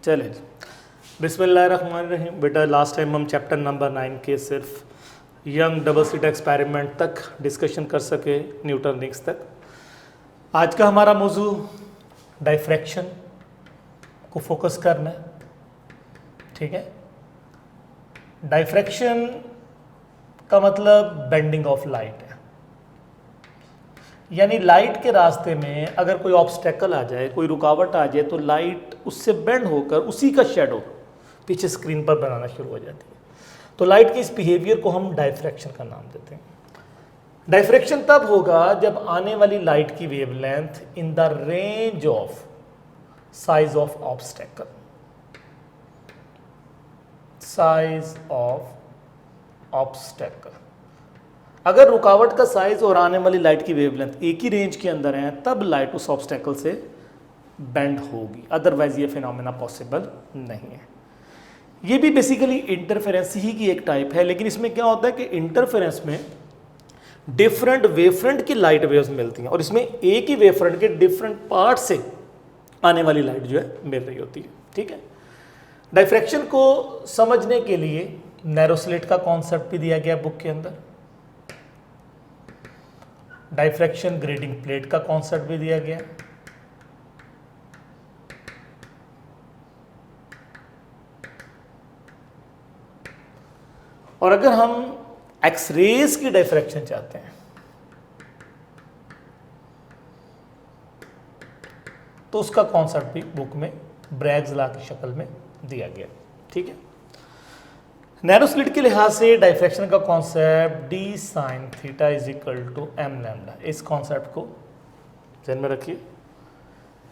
चले बिस्मिल्लाहिर्रहमानिर्रहीम। बेटा लास्ट टाइम हम चैप्टर नंबर 9 के सिर्फ यंग डबल स्लिट एक्सपेरिमेंट तक डिस्कशन कर सके, न्यूटन-रिंग्स तक। आज का हमारा मौजू डायफ्रैक्शन को फोकस करना है, ठीक है। डायफ्रैक्शन का मतलब बेंडिंग ऑफ लाइट है, यानी लाइट के रास्ते में अगर कोई ऑब्स्टेकल आ जाए, कोई रुकावट आ जाए, तो लाइट उससे बेंड होकर उसी का शेडो पीछे स्क्रीन पर बनाना शुरू हो जाती है। तो लाइट के इस बिहेवियर को हम डायफ्रैक्शन का नाम देते हैं। डायफ्रैक्शन तब होगा जब आने वाली लाइट की wavelength in the range of size of obstacle, size of obstacle, अगर रुकावट का साइज और आने वाली लाइट की वेवलेंथ एक ही रेंज के अंदर है, तब लाइट उस ऑब्स्टेकल से बेंड होगी, अदरवाइज ये फिनोमेना पॉसिबल नहीं है। ये भी बेसिकली इंटरफेरेंस ही की एक टाइप है, लेकिन इसमें क्या होता है कि इंटरफेरेंस में डिफरेंट वेवफ्रंट की लाइट वेव्स मिलती हैं और इसमें एक ही वेवफ्रंट के डिफरेंट पार्ट से आने वाली लाइट जो है मिल रही होती है, ठीक है। डायफ्रैक्शन को समझने के लिए नैरो स्लिट का कॉन्सेप्ट भी दिया गया बुक के अंदर, डायफ्रैक्शन ग्रेडिंग प्लेट का कॉन्सेप्ट भी दिया गया, और अगर हम एक्सरेज की डायफ्रैक्शन चाहते हैं तो उसका कॉन्सेप्ट भी बुक में ब्रैग्स लॉ की शक्ल में दिया गया, ठीक है। नैरो स्लिट के लिहाज से डायफ्रैक्शन का concept d sin theta is equal to m lambda, इस कॉन्सेप्ट को ध्यान में रखिए।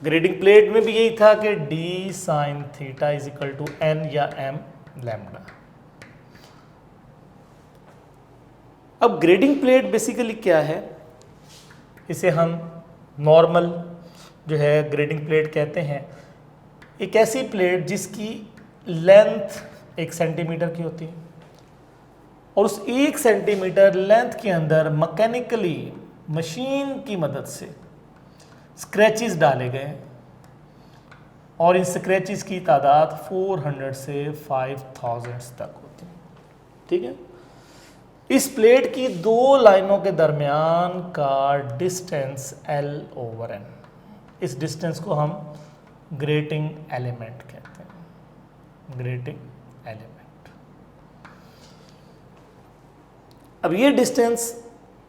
ग्रेडिंग प्लेट में भी यही था कि d sin theta is equal to n या m लैम्डा। अब ग्रेडिंग प्लेट बेसिकली क्या है, इसे हम नॉर्मल जो है ग्रेडिंग प्लेट कहते हैं। एक ऐसी प्लेट जिसकी लेंथ 1 सेंटीमीटर की होती है और उस 1 सेंटीमीटर लेंथ के अंदर मैकेनिकली मशीन की मदद से स्क्रैचेस डाले गए और इन स्क्रैचेस की तादाद 400 से 5000 तक होती है, ठीक है। इस प्लेट की दो लाइनों के दरमियान का डिस्टेंस L/N, इस डिस्टेंस को हम ग्रेटिंग एलिमेंट कहते हैं, ग्रेटिंग एलिमेंट। अब ये डिस्टेंस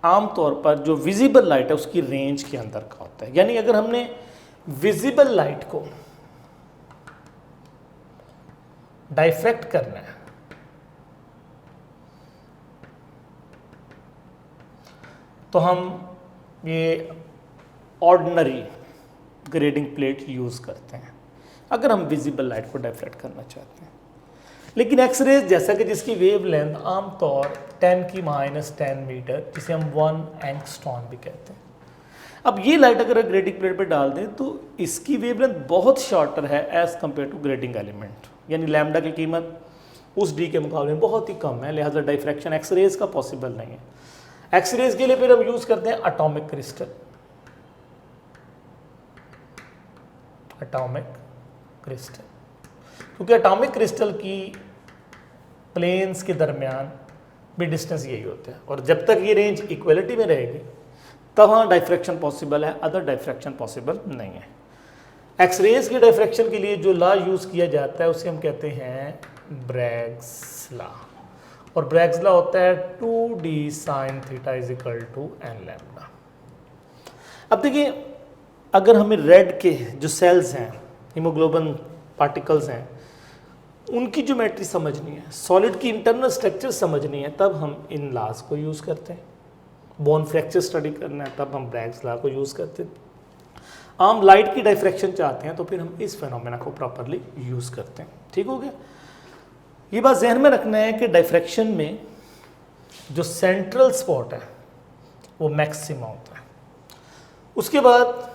आमतौर पर जो विजिबल लाइट है उसकी रेंज के अंदर का होता है, यानी अगर हमने विजिबल लाइट को डायफ्रैक्ट करना है तो हम ये ऑर्डिनरी ग्रेडिंग प्लेट यूज़ करते हैं अगर हम विजिबल लाइट को डायफ्रैक्ट करना चाहते हैं। लेकिन एक्सरेज जैसा कि जिसकी वेव लेंथ आमतौर 10⁻10 मीटर, जिसे हम 1 एंगस्ट्रॉन भी कहते हैं, अब ये लाइट अगर ग्रेडिंग प्लेट पे डाल दें तो इसकी वेवलेंथ बहुत शॉर्टर है as compared to grating element, यानी लैम्डा की कीमत उस डी के मुकाबले में बहुत ही कम है, लिहाजा डायफ्रैक्शन एक्सरेज का पॉसिबल नहीं है। एक्सरेज के लिए फिर हम यूज़ करते हैं एटॉमिक क्रिस्टल, एटॉमिक क्रिस्टल, क्योंकि एटॉमिक क्रिस्टल की प्लेन्स के दरमियान भी डिस्टेंस यही होता है और जब तक ये रेंज इक्वलिटी में रहेगी तब वहाँ डायफ्रैक्शन पॉसिबल है, अदर डायफ्रैक्शन पॉसिबल नहीं है। एक्सरेज की डायफ्रैक्शन के लिए जो लॉ यूज़ किया जाता है उसे हम कहते हैं ब्रैग्स लॉ, और ब्रैग्स लॉ होता है 2d sin theta is equal to n lambda. अब देखिए, अगर हमें रेड के जो सेल्स हैं, हीमोग्लोबिन पार्टिकल्स हैं, उनकी ज्योमेट्री समझनी है, सॉलिड की इंटरनल स्ट्रक्चर समझनी है, तब हम इन लॉज को यूज़ करते हैं। बोन फ्रैक्चर स्टडी करना है तब हम ब्रैग्स लॉ को यूज़ करते हैं। आम लाइट की डायफ्रैक्शन चाहते हैं तो फिर हम इस फिनोमेना को प्रॉपरली यूज़ करते हैं, ठीक हो गया। ये बात जहन में रखना है कि डायफ्रैक्शन में जो सेंट्रल स्पॉट है वो मैक्सिमा होता है। उसके बाद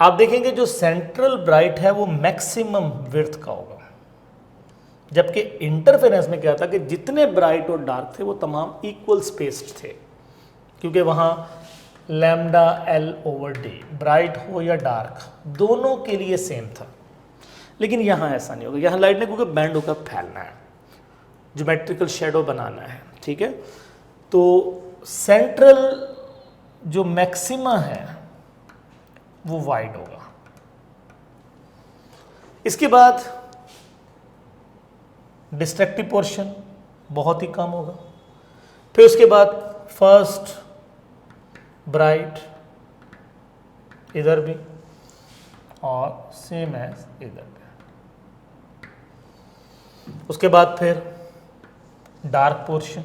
आप देखेंगे जो सेंट्रल ब्राइट है वो मैक्सिमम विड्थ का होगा, जबकि इंटरफेरेंस में क्या था कि जितने ब्राइट और डार्क थे वो तमाम इक्वल स्पेस्ड थे, क्योंकि वहाँ लैम्डा L/D, ब्राइट हो या डार्क, दोनों के लिए सेम था। लेकिन यहाँ ऐसा नहीं होगा, यहाँ लाइट ने क्योंकि बैंड होकर फैलना है, ज्योमेट्रिकल शेडो बनाना है, ठीक है। तो सेंट्रल जो मैक्सिमा है वो वाइड होगा। इसके बाद डिस्ट्रक्टिव पोर्शन बहुत ही कम होगा। फिर उसके बाद फर्स्ट ब्राइट इधर भी और सेम एज इधर भी। उसके बाद फिर डार्क पोर्शन।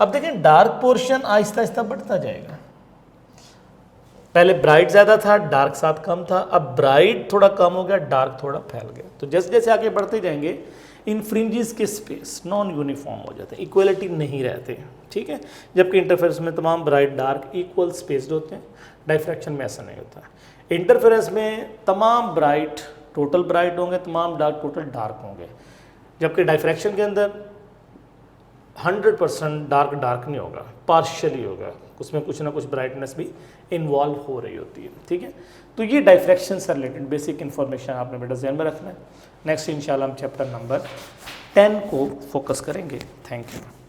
अब देखें डार्क पोर्शन आहिस्ता आहिस्ता बढ़ता जाएगा। पहले ब्राइट ज़्यादा था, डार्क साथ कम था, अब ब्राइट थोड़ा कम हो गया, डार्क थोड़ा फैल गया। तो जैसे जैसे आगे बढ़ते जाएंगे इन फ्रिंजेस के स्पेस नॉन यूनिफॉर्म हो जाते हैं, इक्वलिटी नहीं रहते, ठीक है। जबकि इंटरफेरेंस में तमाम ब्राइट डार्क इक्वल स्पेस्ड होते हैं, डायफ्रैक्शन में ऐसा नहीं होता। इंटरफेरेंस में तमाम ब्राइट टोटल ब्राइट होंगे, तमाम डार्क टोटल डार्क होंगे। जबकि डायफ्रैक्शन के अंदर 100% डार्क डार्क नहीं होगा, पार्शियली होगा, उसमें कुछ ना कुछ ब्राइटनेस भी इन्वॉल्व हो रही होती है, ठीक है। तो ये डायफ्रैक्शन से रिलेटेड बेसिक इन्फॉर्मेशन आपने बेटा ध्यान में रखना है। नेक्स्ट इंशाल्लाह हम चैप्टर नंबर 10 को फोकस करेंगे। Thank you.